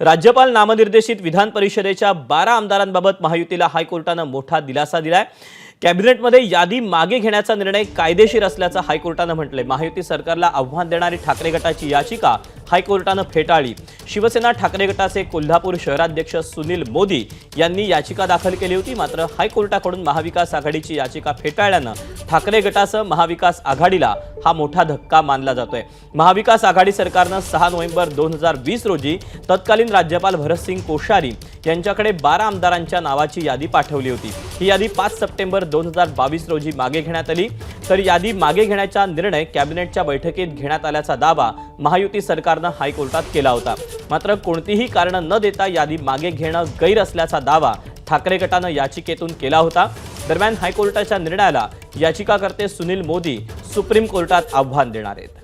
राज्यपाल नामनिर्देशित विधान परिषदेच्या 12 आमदारांबाबत महायुतीला हायकोर्टाने मोठा दिलासा दिलाय। कॅबिनेटमध्ये यादी मागे घेण्याचा निर्णय कायदेशीर असल्याचं हायकोर्टाने म्हटले। महायुती सरकारला आव्हान देणारी ठाकरे गटाची याचिका हायकोर्टाने फेटाळली। शिवसेना ठाकरे गटाचे कोल्हापूर शहराध्यक्ष सुनील मोदी यांनी याचिका दाखल केली होती, मात्र हायकोर्टाकडून महाविकास आघाडीची याचिका फेटाळल्याने ठाकरे गटासह महाविकास आघाडीला हा मोठा धक्का मानला जातोय। महाविकास आघाडी सरकारने 6 नोव्हेंबर 2020 रोजी तत्कालीन राज्यपाल भरतसिंग कोश्यारी यांच्याकडे 12 आमदारांच्या नावाची यादी पाठवली होती। ही यादी 5 सप्टेंबर 2022 रोजी मागे घेण्यात आली, तर यादी मागे घेण्याचा निर्णय कॅबिनेटच्या बैठकीत घेण्यात आल्याचा दावा महायुती सरकारने हायकोर्टात केला होता। मात्र कोणतीही कारण न देता यादी मागे घेणं गैर असल्याचा दावा ठाकरे गटाने याचिकेतून केला होता। दरम्यान हायकोर्टाच्या निर्णयाला याचिकाकर्ते सुनील मोदी सुप्रीम कोर्टात आव्हान देणार आहेत।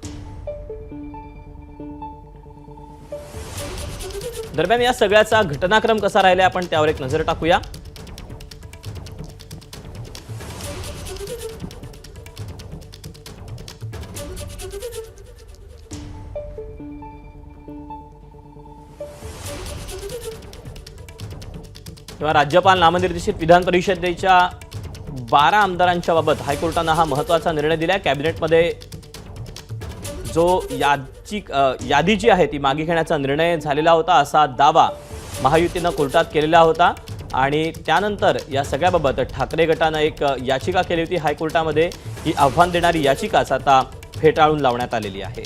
दरम्यान या सगळ्याचा घटनाक्रम कसा राहिला आपण त्यावर एक नजर टाकूया। तेव्हा राज्यपाल नामनिर्देशित विधान परिषदेच्या 12 आमदारांच्या बाबत हायकोर्टाने हा महत्त्वाचा निर्णय दिलाय। कॅबिनेटमध्ये जो यादी जी आहे ती मागे घेण्याचा निर्णय झालेला होता असा दावा महायुतीने कोर्टात केलेला होता आणि त्यानंतर या सगळ्याबाबत ठाकरे गटाने एक याचिका केली होती हायकोर्टामध्ये। ही आव्हान देणारी याचिकाच आता फेटाळून लावण्यात आलेली आहे।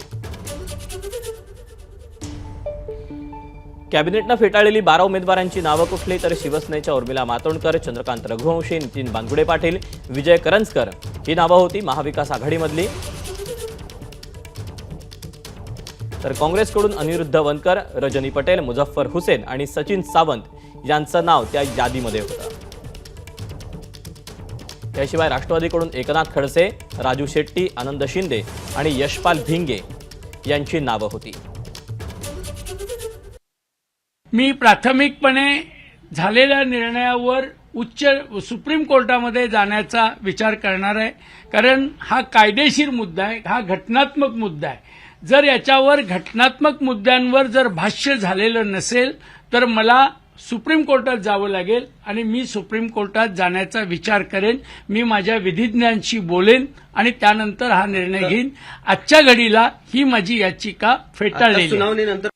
कॅबिनेटने फेटाळलेली 12 उमेदवारांची नावं कुठली, तर शिवसेनेच्या उर्मिला मातोंडकर, चंद्रकांत रघुवंशी, नितीन बानगुडे पाटील, विजय करंजकर ही नावं होती महाविकास आघाडीमधली। तर काँग्रेसकडून अनिरुद्ध वनकर, रजनी पटेल, मुझफ्फर हुसेन आणि सचिन सावंत यांचं नाव त्या यादीमध्ये होतं। त्याशिवाय राष्ट्रवादीकडून एकनाथ खडसे, राजू शेट्टी, आनंद शिंदे आणि यशपाल भिंगे यांची नावं होती। मी प्राथमिकपणे झालेल्या निर्णयावर सुप्रीम कोर्टामध्ये जाण्याचा विचार करणार आहे, कारण हा कायदेशीर मुद्दा आहे, हा घटनात्मक मुद्दा आहे। जर याच्यावर घटनात्मक मुद्द्यांवर जर भाष्य झालेलं नसेल तर मला सुप्रीम कोर्टात जावं लागेल आणि मी सुप्रीम कोर्टात जाण्याचा विचार करेन। मी माझ्या विधिज्ञांशी बोलेन आणि त्यानंतर हा निर्णय घेईन। आजच्या घडीला ही माझी याचिका फेटाळलेली आहे।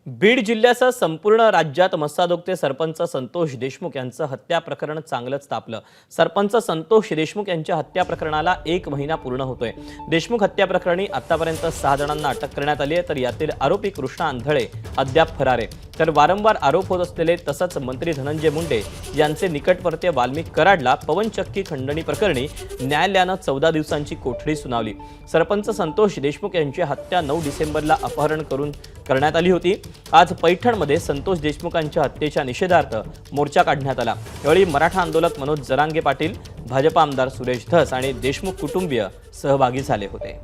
बीड जिल्ह्यासह संपूर्ण राज्यात मस्सादोगते सरपंच संतोष देशमुख यांचं हत्या प्रकरण चांगलंच तापलं। सरपंच संतोष देशमुख यांच्या हत्या प्रकरणाला 1 महिना पूर्ण होतोय। देशमुख हत्या प्रकरणी आतापर्यंत 6 जणांना अटक करण्यात आली आहे, तर यातील आरोपी कृष्णा अंधळे अद्याप फरार आहे। तर वारंवार आरोप होत असलेले तसंच मंत्री धनंजय मुंडे यांचे निकटवर्तीय वाल्मिक कराडला पवनचक्की खंडणी प्रकरणी न्यायालयानं 14 दिवसांची कोठडी सुनावली। सरपंच संतोष देशमुख यांची हत्या 9 डिसेंबरला अपहरण करून करण्यात आली होती। आज पैठणमध्ये संतोष देशमुखांच्या हत्येच्या निषेधार्थ मोर्चा काढण्यात आला। यावेळी मराठा आंदोलक मनोज जरांगे पाटील, भाजप आमदार सुरेश धस आणि देशमुख कुटुंबीय सहभागी झाले होते।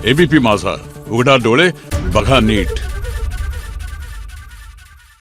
एबीपी माझा, उघडा डोळे बघा नीट।